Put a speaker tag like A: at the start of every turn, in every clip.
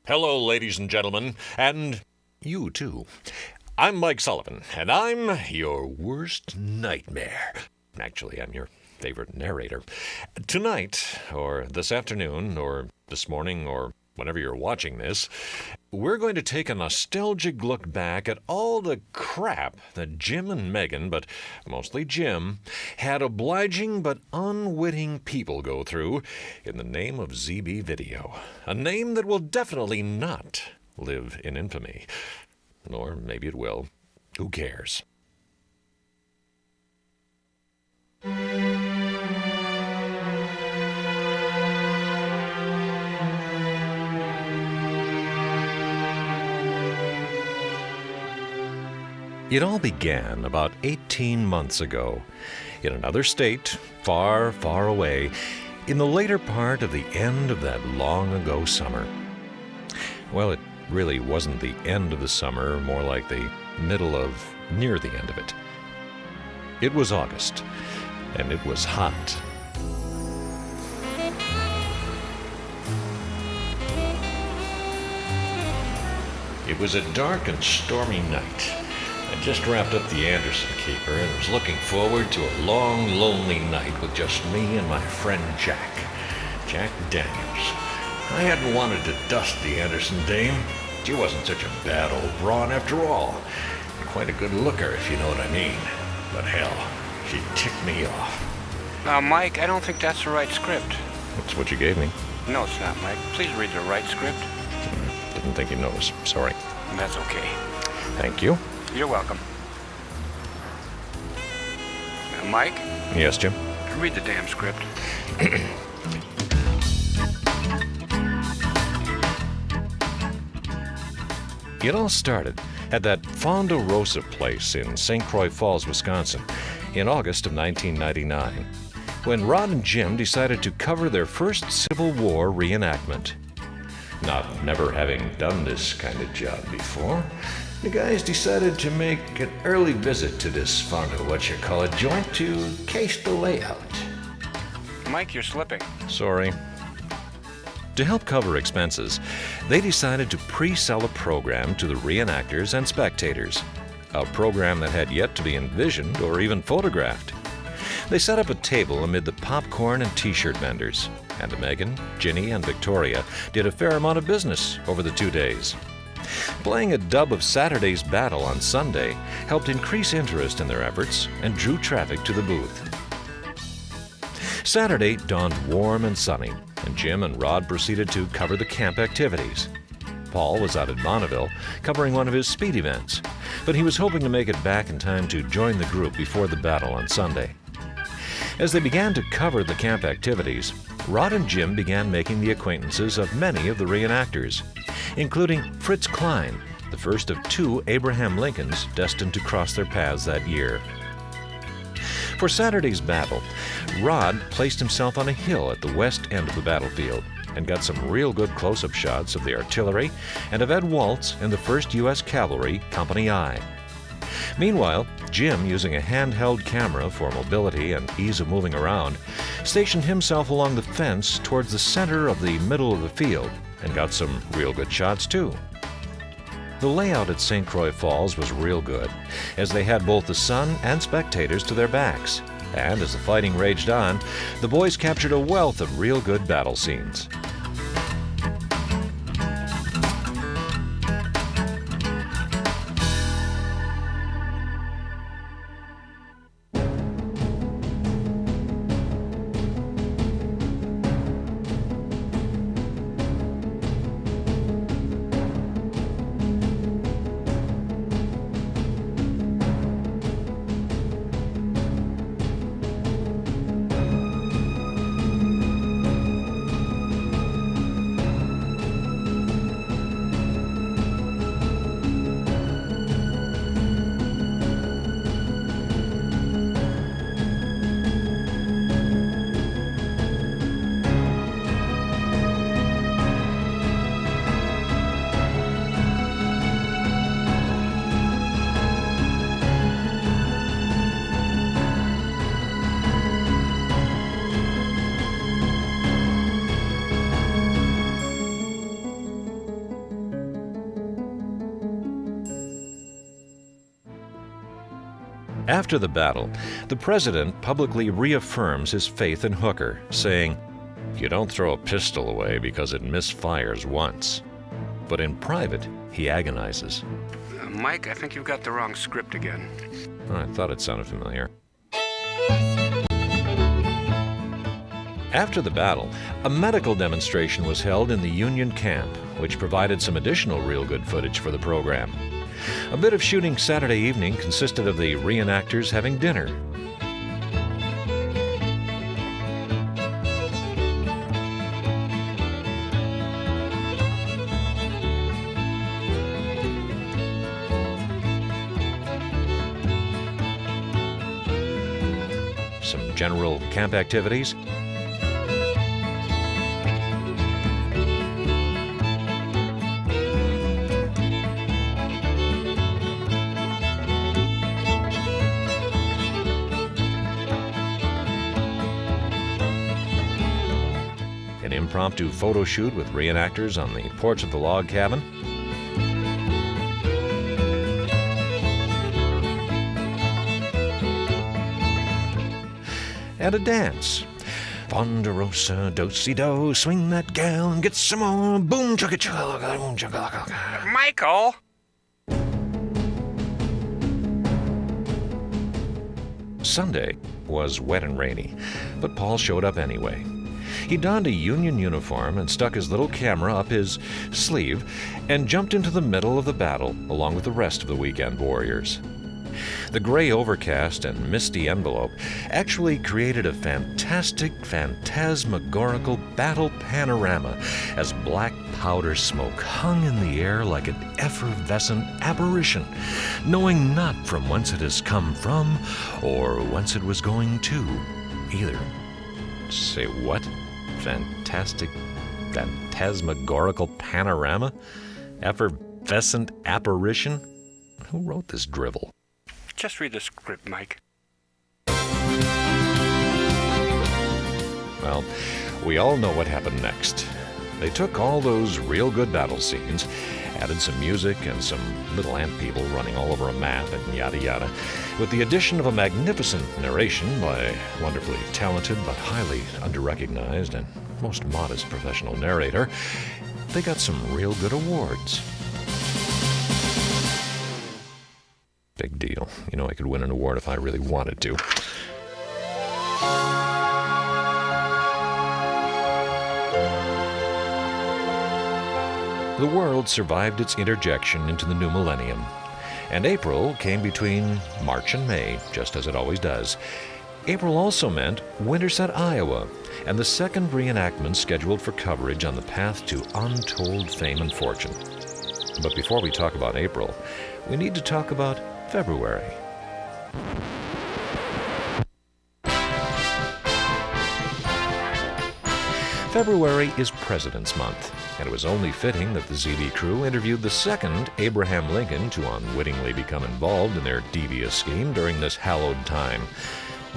A: Hello, ladies and gentlemen, and you too. I'm Mike Sullivan, and I'm your worst nightmare. Actually, I'm your favorite narrator. Tonight, or this afternoon, or this morning, or whenever you're watching this, we're going to take a nostalgic look back at all the crap that Jim and Megan, but mostly Jim, had obliging but unwitting people go through in the name of ZIBI Video. A name that will definitely not live in infamy. Or maybe it will. Who cares? It all began about 18 months ago, in another state, far, far away, in the later part of the end of that long-ago summer. Well, it really wasn't the end of the summer, more like the middle of near the end of it. It was August, and it was hot. It was a dark and stormy night. I just wrapped up the Anderson Keeper and was looking forward to a long, lonely night with just me and my friend Jack Daniels. I hadn't wanted to dust the Anderson dame. She wasn't such a bad old brawn after all. Quite a good looker, if you know what I mean. But hell, she ticked me off.
B: Now, Mike, I don't think that's the right script.
A: That's what you gave me.
B: No, it's not, Mike. Please read the right script.
A: Didn't think you'd notice. Sorry.
B: That's okay.
A: Thank you.
B: You're welcome. Now, Mike?
A: Yes, Jim?
B: Read the damn script.
A: It all started at that Fonda Rosa place in St. Croix Falls, Wisconsin, in August of 1999, when Rod and Jim decided to cover their first Civil War reenactment. Never having done this kind of job before, the guys decided to make an early visit to this Fonda whatchamacallit joint to case the layout.
B: Mike, you're slipping.
A: Sorry. To help cover expenses, they decided to pre-sell a program to the reenactors and spectators, a program that had yet to be envisioned or even photographed. They set up a table amid the popcorn and t-shirt vendors, and Megan, Ginny, and Victoria did a fair amount of business over the 2 days. Playing a dub of Saturday's battle on Sunday helped increase interest in their efforts and drew traffic to the booth. Saturday dawned warm and sunny, and Jim and Rod proceeded to cover the camp activities. Paul was out at Bonneville covering one of his speed events, but he was hoping to make it back in time to join the group before the battle on Sunday. As they began to cover the camp activities, Rod and Jim began making the acquaintances of many of the reenactors, including Fritz Klein, the first of 2 Abraham Lincolns destined to cross their paths that year. For Saturday's battle, Rod placed himself on a hill at the west end of the battlefield and got some real good close-up shots of the artillery and of Ed Waltz and the 1st U.S. Cavalry, Company I. Meanwhile, Jim, using a handheld camera for mobility and ease of moving around, stationed himself along the fence towards the center of the middle of the field and got some real good shots too. The layout at St. Croix Falls was real good, as they had both the sun and spectators to their backs. And as the fighting raged on, the boys captured a wealth of real good battle scenes. After the battle, the president publicly reaffirms his faith in Hooker, saying, "You don't throw a pistol away because it misfires once." But in private, he agonizes.
B: Mike, I think you've got the wrong script again.
A: Oh, I thought it sounded familiar. After the battle, a medical demonstration was held in the Union camp, which provided some additional real good footage for the program. A bit of shooting Saturday evening consisted of the reenactors having dinner. Some general camp activities. An impromptu photo shoot with reenactors on the porch of the log cabin. And a dance. Ponderosa, do-si-do, swing that gal and get some more. Boom, chugga-chugga, boom, chugga-chugga.
B: Michael!
A: Sunday was wet and rainy, but Paul showed up anyway. He donned a Union uniform and stuck his little camera up his sleeve and jumped into the middle of the battle along with the rest of the weekend warriors. The gray overcast and misty envelope actually created a fantastic, phantasmagorical battle panorama as black powder smoke hung in the air like an effervescent apparition, knowing not from whence it has come from or whence it was going to either. Say what? Fantastic, phantasmagorical panorama? Effervescent apparition? Who wrote this drivel?
B: Just read the script, Mike.
A: Well, we all know what happened next. They took all those real good battle scenes, added some music and some little ant people running all over a map and yada yada, with the addition of a magnificent narration by a wonderfully talented but highly under-recognized and most modest professional narrator. They got some real good awards. Big deal. You know, I could win an award if I really wanted to. The world survived its interjection into the new millennium, and April came between March and May, just as it always does. April also meant Winterset, Iowa, and the second reenactment scheduled for coverage on the path to untold fame and fortune. But before we talk about April, we need to talk about February. February is President's Month, and it was only fitting that the ZIBI crew interviewed the second Abraham Lincoln to unwittingly become involved in their devious scheme during this hallowed time.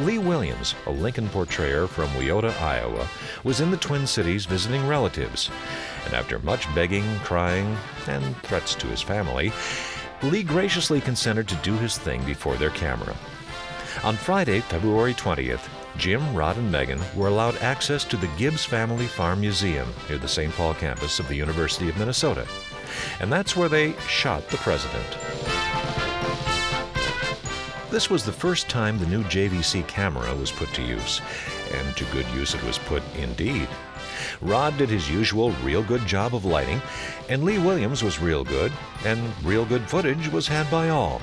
A: Lee Williams, a Lincoln portrayer from Wyoto, Iowa, was in the Twin Cities visiting relatives, and after much begging, crying, and threats to his family, Lee graciously consented to do his thing before their camera. On Friday, February 20th, Jim, Rod, and Megan were allowed access to the Gibbs Family Farm Museum near the St. Paul campus of the University of Minnesota. And that's where they shot the president. This was the first time the new JVC camera was put to use, and to good use it was put indeed. Rod did his usual real good job of lighting, and Lee Williams was real good, and real good footage was had by all.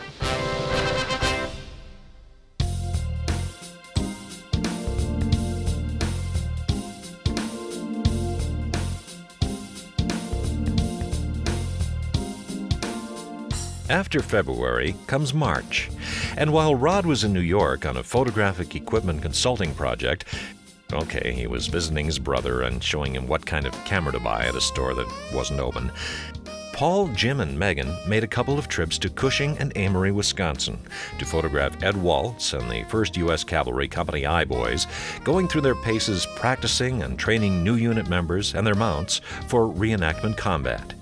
A: After February comes March, and while Rod was in New York on a photographic equipment consulting project, okay, he was visiting his brother and showing him what kind of camera to buy at a store that wasn't open, Paul, Jim, and Megan made a couple of trips to Cushing and Amory, Wisconsin, to photograph Ed Waltz and the 1st U.S. Cavalry Company I Boys going through their paces, practicing and training new unit members and their mounts for reenactment combat.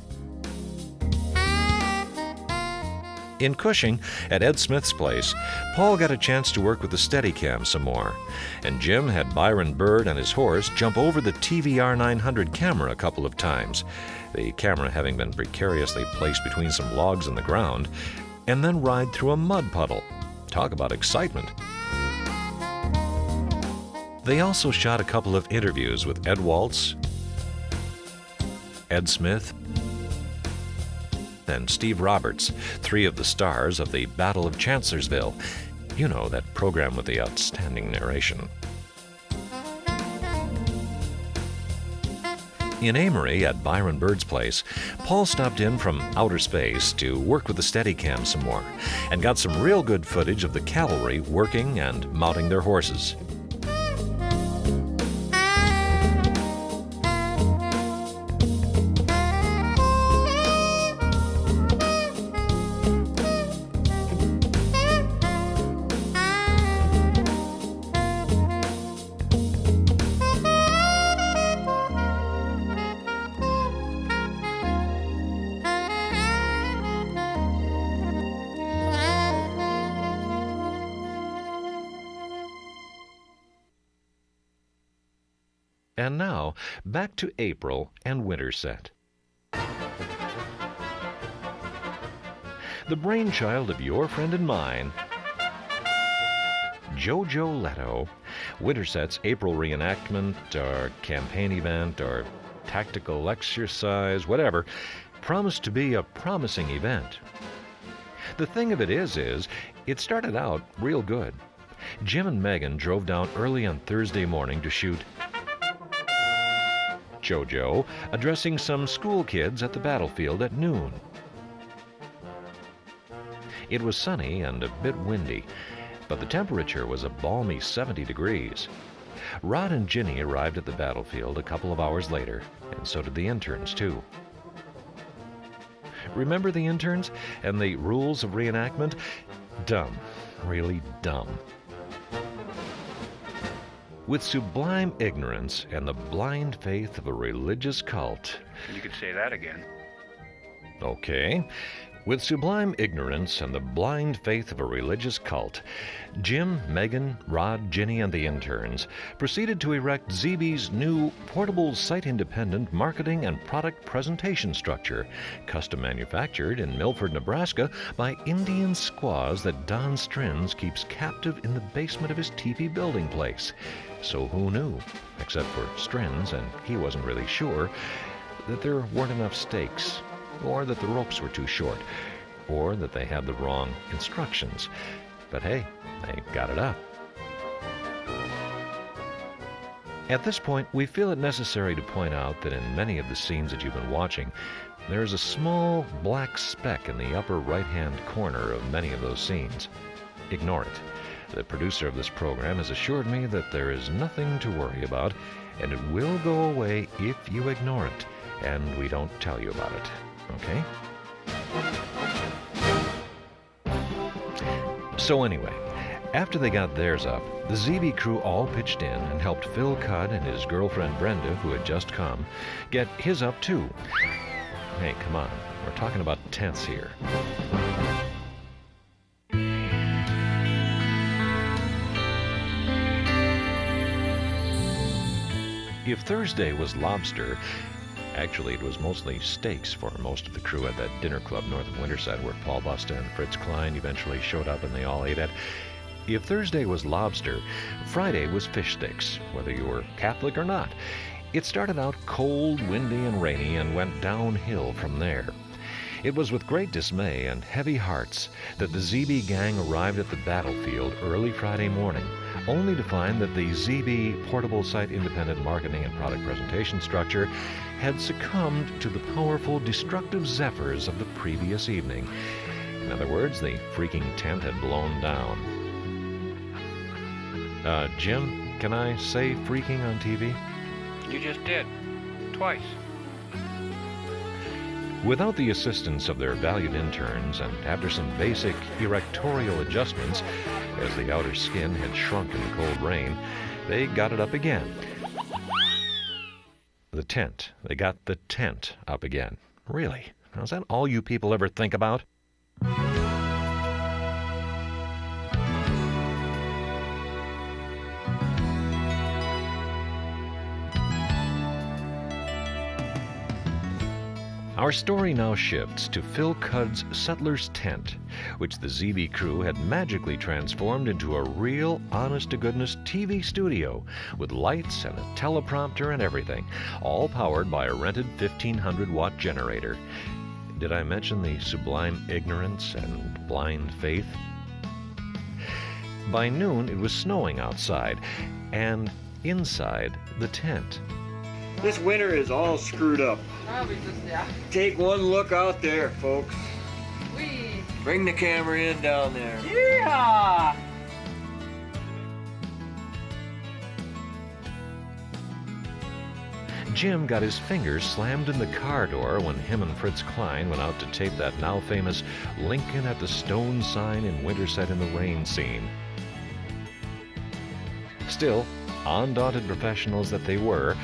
A: In Cushing, at Ed Smith's place, Paul got a chance to work with the Steadicam some more, and Jim had Byron Bird and his horse jump over the TVR 900 camera a couple of times, the camera having been precariously placed between some logs in the ground, and then ride through a mud puddle. Talk about excitement. They also shot a couple of interviews with Ed Waltz, Ed Smith, and Steve Roberts, three of the stars of the Battle of Chancellorsville. You know, that program with the outstanding narration. In Amory, at Byron Bird's place, Paul stopped in from outer space to work with the Steadicam some more, and got some real good footage of the cavalry working and mounting their horses. And now, back to April and Winterset. The brainchild of your friend and mine, Jojo Leto, Winterset's April reenactment or campaign event or tactical exercise, whatever, promised to be a promising event. The thing of it is it started out real good. Jim and Megan drove down early on Thursday morning to shoot Jojo addressing some school kids at the battlefield at noon. It was sunny and a bit windy, but the temperature was a balmy 70 degrees. Rod and Ginny arrived at the battlefield a couple of hours later, and so did the interns too. Remember the interns and the rules of reenactment? Dumb, really dumb. With sublime ignorance and the blind faith of a religious cult.
B: You could say that again.
A: Okay. With sublime ignorance and the blind faith of a religious cult, Jim, Megan, Rod, Ginny, and the interns proceeded to erect ZIBI's new portable site-independent marketing and product presentation structure, custom manufactured in Milford, Nebraska by Indian squaws that Don Strins keeps captive in the basement of his teepee building place. So who knew, except for Strins, and he wasn't really sure, that there weren't enough stakes, or that the ropes were too short, or that they had the wrong instructions. But hey, they got it up. At this point, we feel it necessary to point out that in many of the scenes that you've been watching, there is a small black speck in the upper right-hand corner of many of those scenes. Ignore it. The producer of this program has assured me that there is nothing to worry about, and it will go away if you ignore it, and we don't tell you about it. Okay? So anyway, after they got theirs up, the ZIBI crew all pitched in and helped Phil Cudd and his girlfriend Brenda, who had just come, get his up too. Hey, come on, we're talking about tents here. If Thursday was lobster, actually it was mostly steaks for most of the crew at that dinner club north of Winterset where Paul Busta and Fritz Klein eventually showed up and they all ate at. If Thursday was lobster, Friday was fish sticks, whether you were Catholic or not. It started out cold, windy, and rainy and went downhill from there. It was with great dismay and heavy hearts that the ZIBI gang arrived at the battlefield early Friday morning, only to find that the ZIBI portable site independent marketing and product presentation structure had succumbed to the powerful destructive zephyrs of the previous evening. In other words, the freaking tent had blown down. Jim, can I say freaking on TV?
B: You just did. Twice.
A: Without the assistance of their valued interns, and after some basic erectorial adjustments, as the outer skin had shrunk in the cold rain, they got it up again. They got the tent up again. Really? Now, is that all you people ever think about? Our story now shifts to Phil Cudd's settler's tent, which the ZIBI crew had magically transformed into a real, honest-to-goodness TV studio with lights and a teleprompter and everything, all powered by a rented 1,500-watt generator. Did I mention the sublime ignorance and blind faith? By noon, it was snowing outside and inside the tent.
C: This winter is all screwed up. Take one look out there, folks. Bring the camera in down there.
D: Yeah!
A: Jim got his fingers slammed in the car door when him and Fritz Klein went out to tape that now famous Lincoln at the Stone sign in Winterset in the Rain scene. Still, undaunted professionals that they were,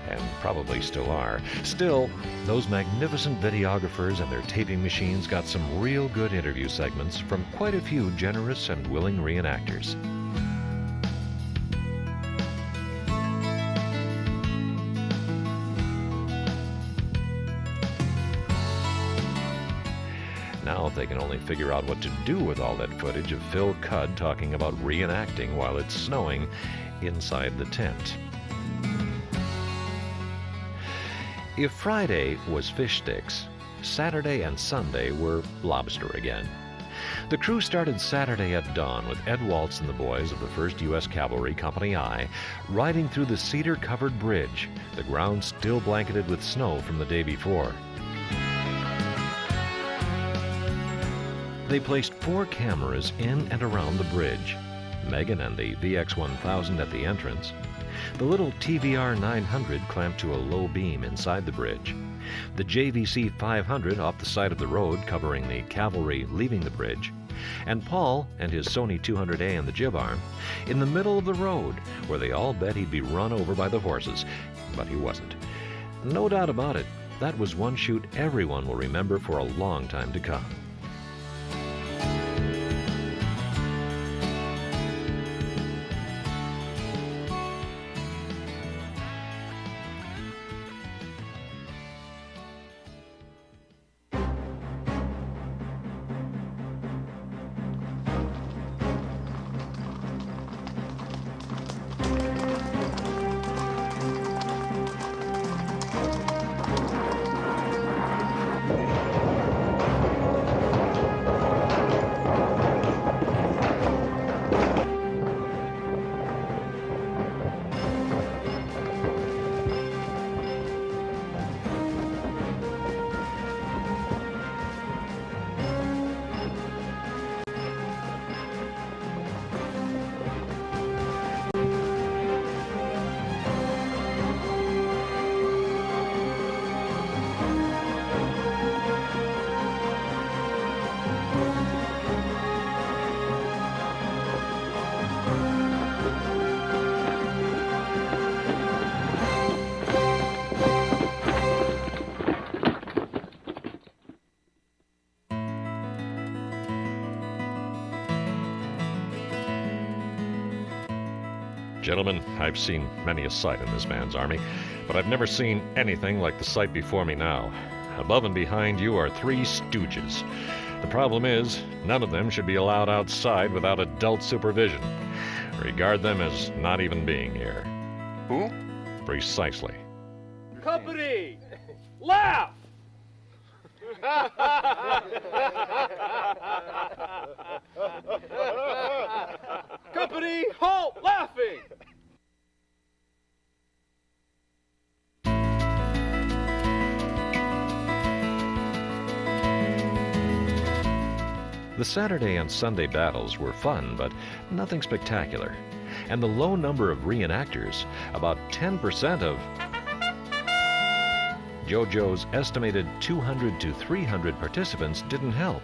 A: and probably still are, still, those magnificent videographers and their taping machines got some real good interview segments from quite a few generous and willing reenactors. Now, if they can only figure out what to do with all that footage of Phil Cudd talking about reenacting while it's snowing inside the tent. If Friday was fish sticks, Saturday and Sunday were lobster again. The crew started Saturday at dawn with Ed Waltz and the boys of the 1st U.S. Cavalry Company I riding through the cedar-covered bridge, the ground still blanketed with snow from the day before. They placed 4 cameras in and around the bridge, Megan and the VX-1000 at the entrance, the little TVR 900 clamped to a low beam inside the bridge, the JVC 500 off the side of the road covering the cavalry leaving the bridge, and Paul and his Sony 200A and the jib arm in the middle of the road where they all bet he'd be run over by the horses, but he wasn't. No doubt about it, that was one shoot everyone will remember for a long time to come. Gentlemen, I've seen many a sight in this man's army, but I've never seen anything like the sight before me now. Above and behind you are 3 stooges. The problem is, none of them should be allowed outside without adult supervision. Regard them as not even being here.
B: Who?
A: Precisely.
D: Company! Laugh! Company, halt! Laughing!
A: The Saturday and Sunday battles were fun, but nothing spectacular. And the low number of reenactors, about 10% of JoJo's estimated 200 to 300 participants, didn't help.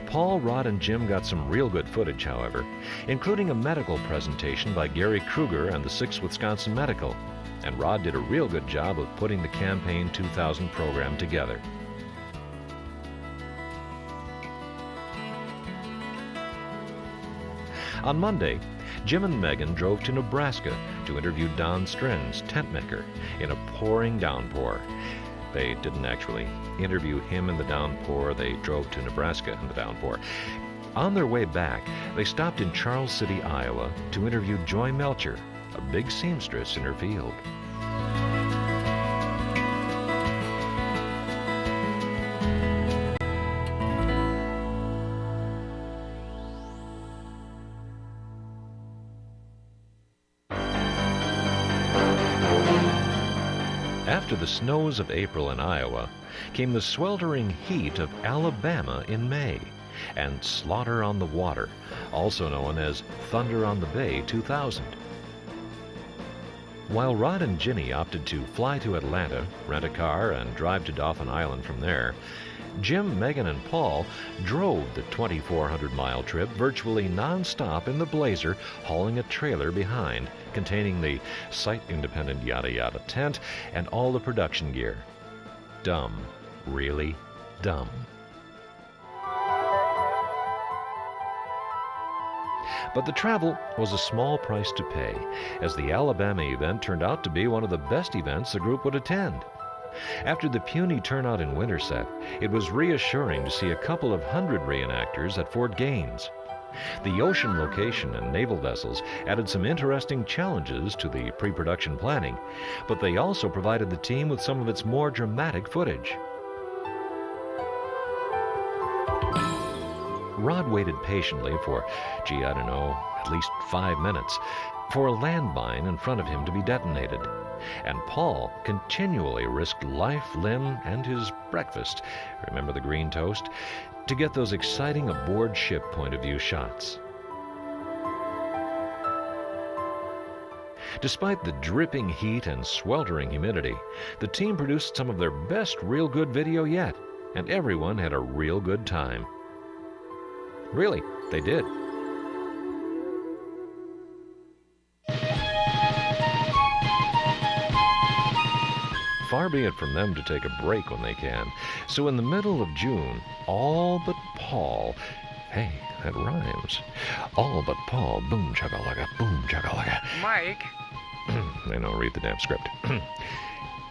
A: Paul, Rod, and Jim got some real good footage, however, including a medical presentation by Gary Kruger and the 6th Wisconsin Medical, and Rod did a real good job of putting the Campaign 2000 program together. On Monday, Jim and Megan drove to Nebraska to interview Don Stren's tent maker in a pouring downpour. They didn't actually interview him in the downpour. They drove to Nebraska in the downpour. On their way back, they stopped in Charles City, Iowa, to interview Joy Melcher, a big seamstress in her field. After the snows of April in Iowa came the sweltering heat of Alabama in May, and Slaughter on the Water, also known as Thunder on the Bay 2000. While Rod and Ginny opted to fly to Atlanta, rent a car, and drive to Dauphin Island from there, Jim, Megan, and Paul drove the 2,400-mile trip virtually non-stop in the Blazer, hauling a trailer behind, containing the site-independent yada-yada tent and all the production gear. Dumb. Really dumb. But the travel was a small price to pay, as the Alabama event turned out to be one of the best events the group would attend. After the puny turnout in Winterset, it was reassuring to see a couple of hundred reenactors at Fort Gaines. The ocean location and naval vessels added some interesting challenges to the pre-production planning, but they also provided the team with some of its more dramatic footage. Rod waited patiently for, at least 5 minutes, for a landmine in front of him to be detonated. And Paul continually risked life, limb, and his breakfast, remember the green toast, to get those exciting aboard-ship point-of-view shots. Despite the dripping heat and sweltering humidity, the team produced some of their best real good video yet, and everyone had a real good time. Really, they did. Far be it from them to take a break when they can. So in the middle of June, all but Paul, hey, that rhymes, all but Paul, boom chakalaka, boom chakalaka.
B: Mike?
A: They don't read the damn script.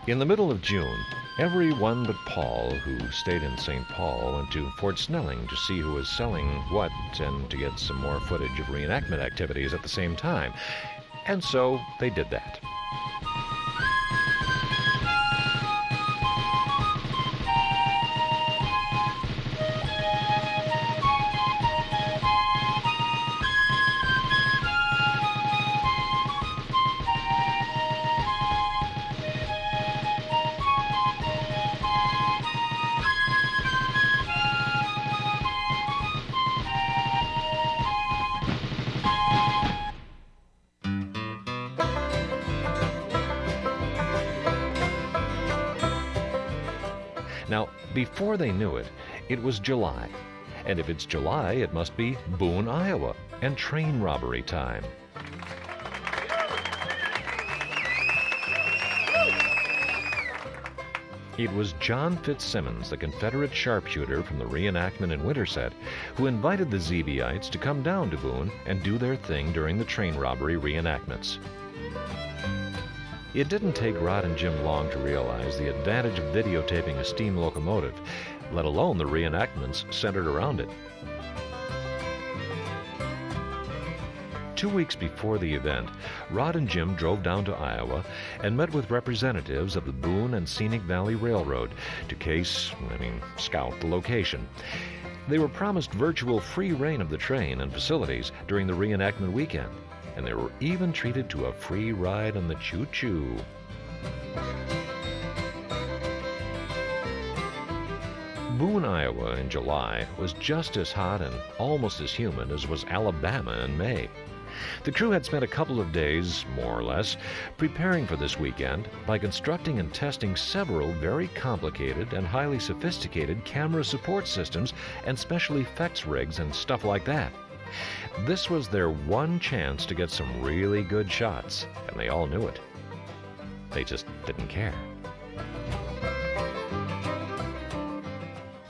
A: In the middle of June, everyone but Paul, who stayed in St. Paul, went to Fort Snelling to see who was selling what and to get some more footage of reenactment activities at the same time. And so they did that. Now, before they knew it, it was July. And if it's July, it must be Boone, Iowa, and train robbery time. It was John Fitzsimmons, the Confederate sharpshooter from the reenactment in Winterset, who invited the ZIBIites to come down to Boone and do their thing during the train robbery reenactments. It didn't take Rod and Jim long to realize the advantage of videotaping a steam locomotive, let alone the reenactments centered around it. 2 weeks before the event, Rod and Jim drove down to Iowa and met with representatives of the Boone and Scenic Valley Railroad to scout the location. They were promised virtual free reign of the train and facilities during the reenactment weekend, and they were even treated to a free ride on the choo-choo. Boone, Iowa in July was just as hot and almost as humid as was Alabama in May. The crew had spent a couple of days, more or less, preparing for this weekend by constructing and testing several very complicated and highly sophisticated camera support systems and special effects rigs and stuff like that. This was their one chance to get some really good shots, and they all knew it. They just didn't care.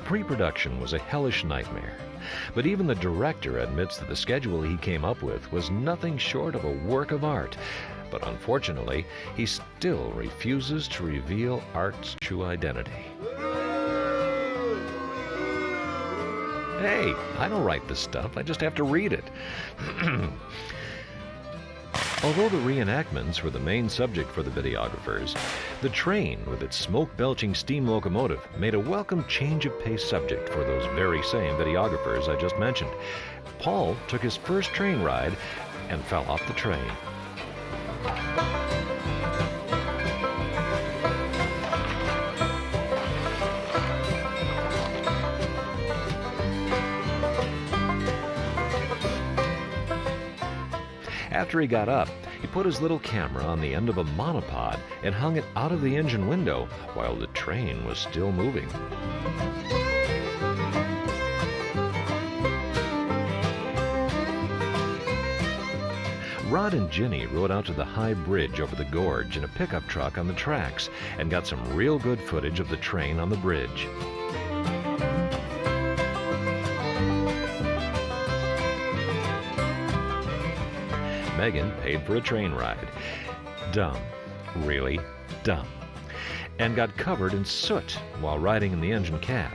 A: Pre-production was a hellish nightmare, but even the director admits that the schedule he came up with was nothing short of a work of art. But unfortunately, he still refuses to reveal Art's true identity. Hey, I don't write this stuff, I just have to read it. Although the reenactments were the main subject for the videographers, the train with its smoke-belching steam locomotive made a welcome change of pace subject for those very same videographers I just mentioned. Paul took his first train ride and fell off the train. After he got up, he put his little camera on the end of a monopod and hung it out of the engine window while the train was still moving. Rod and Ginny rode out to the high bridge over the gorge in a pickup truck on the tracks and got some real good footage of the train on the bridge. Megan paid for a train ride. Dumb. Really dumb. And got covered in soot while riding in the engine cab.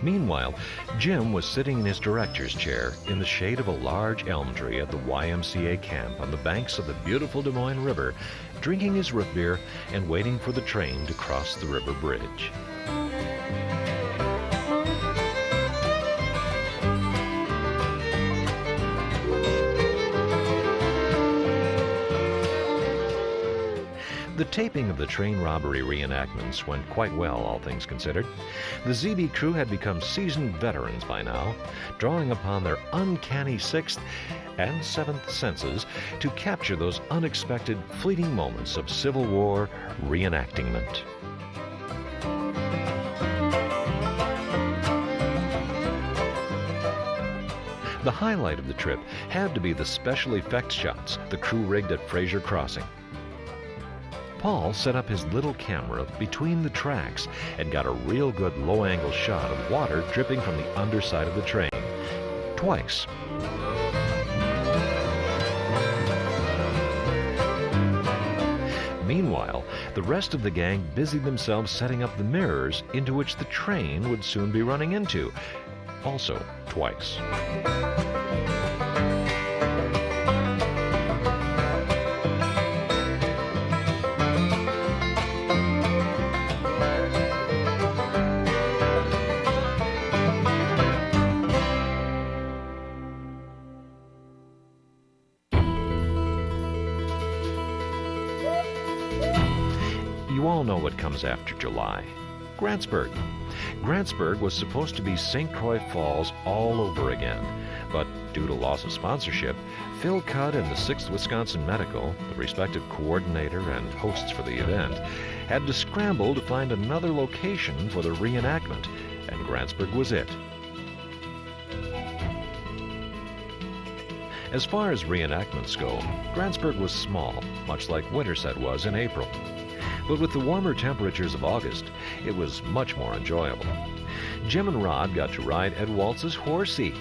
A: Meanwhile, Jim was sitting in his director's chair in the shade of a large elm tree at the YMCA camp on the banks of the beautiful Des Moines River, drinking his root beer and waiting for the train to cross the river bridge. The taping of the train robbery reenactments went quite well, all things considered. The ZIBI crew had become seasoned veterans by now, drawing upon their uncanny sixth and seventh senses to capture those unexpected, fleeting moments of Civil War reenactment. The highlight of the trip had to be the special effects shots the crew rigged at Fraser Crossing. Paul set up his little camera between the tracks and got a real good low-angle shot of water dripping from the underside of the train. Twice. Meanwhile, the rest of the gang busied themselves setting up the mirrors into which the train would soon be running into. Also, twice. You all know what comes after July. Grantsburg. Grantsburg was supposed to be St. Croix Falls all over again, but due to loss of sponsorship, Phil Cudd and the 6th Wisconsin Medical, the respective coordinator and hosts for the event, had to scramble to find another location for the reenactment, and Grantsburg was it. As far as reenactments go, Grantsburg was small, much like Winterset was in April. But with the warmer temperatures of August, it was much more enjoyable. Jim and Rod got to ride Ed Waltz's horsey.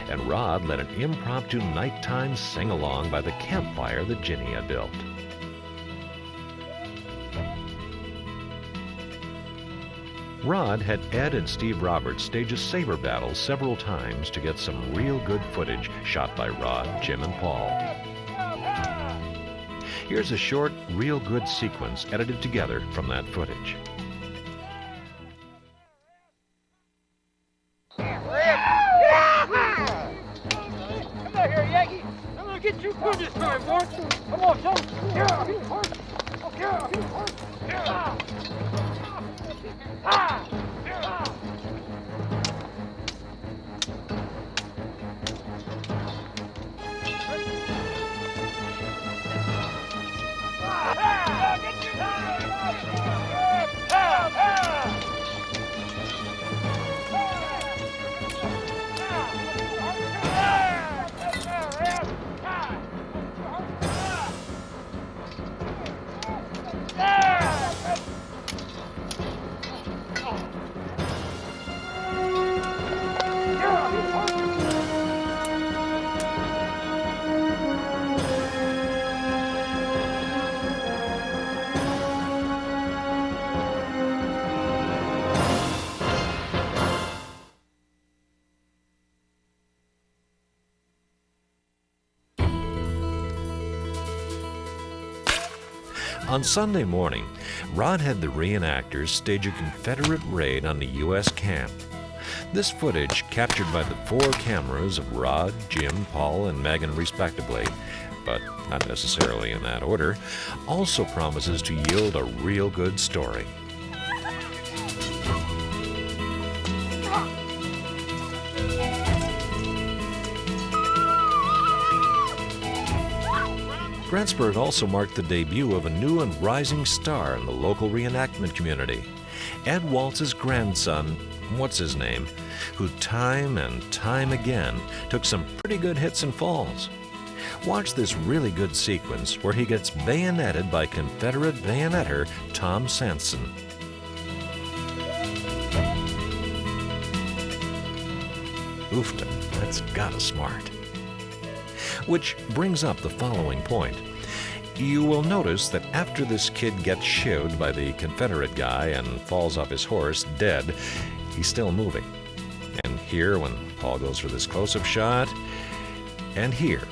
A: And Rod led an impromptu nighttime sing-along by the campfire that Ginny had built. Rod had Ed and Steve Roberts stage a saber battle several times to get some real good footage shot by Rod, Jim, and Paul. Here's a short, real good sequence edited together from that footage.
D: Come back here, Yankee. I'm gonna get you good this time, boy. Come on, son. Here, horse. Here, horse. Here. Ah!
A: On Sunday morning, Rod had the reenactors stage a Confederate raid on the U.S. camp. This footage, captured by the 4 cameras of Rod, Jim, Paul, and Megan respectively, but not necessarily in that order, also promises to yield a real good story. Grantsburg also marked the debut of a new and rising star in the local reenactment community, Ed Waltz's grandson, what's his name, who time and time again took some pretty good hits and falls. Watch this really good sequence where he gets bayoneted by Confederate bayonetter Tom Sanson. Oofta, that's gotta smart. Which brings up the following point. You will notice that after this kid gets shivved by the Confederate guy and falls off his horse dead, he's still moving. And here, when Paul goes for this close-up shot, and here.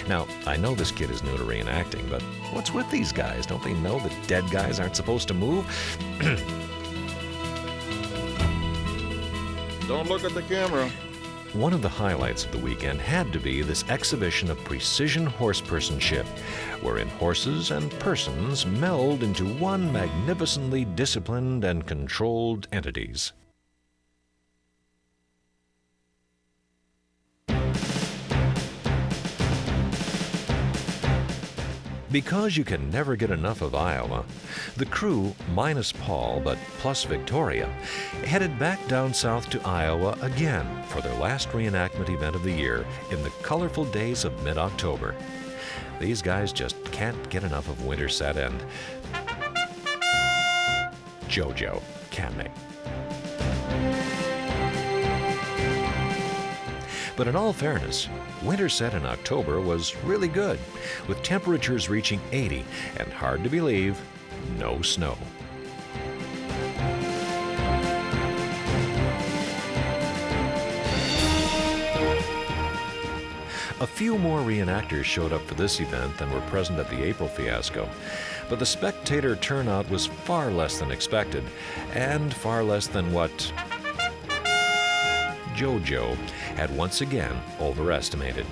A: Now, I know this kid is new to reenacting, but what's with these guys? Don't they know that dead guys aren't supposed to move?
E: Don't look at the camera.
A: One of the highlights of the weekend had to be this exhibition of precision horsepersonship, wherein horses and persons meld into one magnificently disciplined and controlled entities. Because you can never get enough of Iowa, the crew, minus Paul but plus Victoria, headed back down south to Iowa again for their last reenactment event of the year in the colorful days of mid-October. These guys just can't get enough of Winterset and JoJo, can they? But in all fairness, Winterset in October was really good, with temperatures reaching 80 and, hard to believe, no snow. A few more reenactors showed up for this event than were present at the April fiasco, but the spectator turnout was far less than expected, and far less than what JoJo had once again overestimated.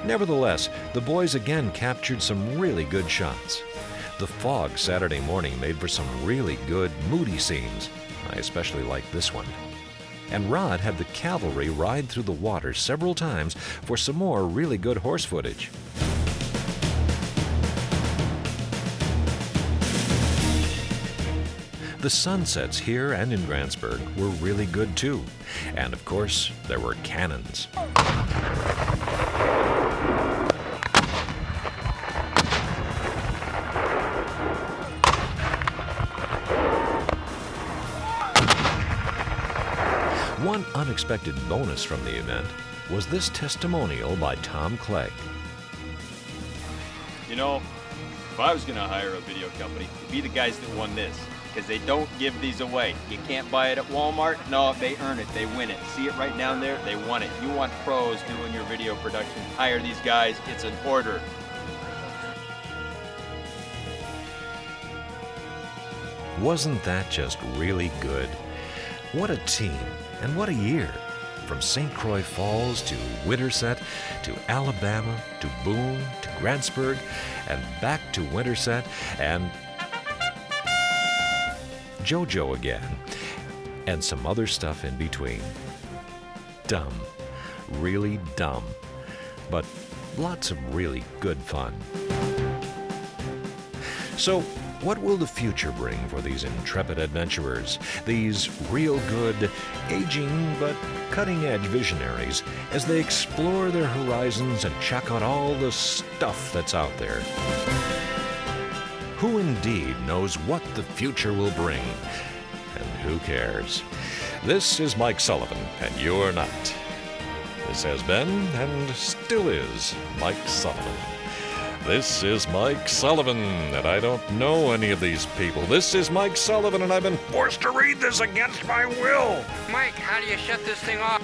A: Nevertheless, the boys again captured some really good shots. The fog Saturday morning made for some really good, moody scenes. I especially liked this one. And Rod had the cavalry ride through the water several times for some more really good horse footage. The sunsets here and in Grantsburg were really good too. And of course, there were cannons. One unexpected bonus from the event was this testimonial by Tom Clegg.
F: You know, if I was going to hire a video company, it'd be the guys that won this. Because they don't give these away. You can't buy it at Walmart. No, they earn it. They win it. See it right down there? They won it. You want pros doing your video production, hire these guys. It's an order.
A: Wasn't that just really good? What a team, and what a year. From St. Croix Falls to Winterset to Alabama to Boone to Grantsburg and back to Winterset and JoJo again, and some other stuff in between. Dumb, really dumb, but lots of really good fun. So, what will the future bring for these intrepid adventurers, these real good, aging but cutting-edge visionaries, as they explore their horizons and check out all the stuff that's out there? Who indeed knows what the future will bring? And who cares? This is Mike Sullivan, and you're not. This has been, and still is, Mike Sullivan. This is Mike Sullivan, and I don't know any of these people. This is Mike Sullivan, and I've been forced to read this against my will.
B: Mike, how do you shut this thing off?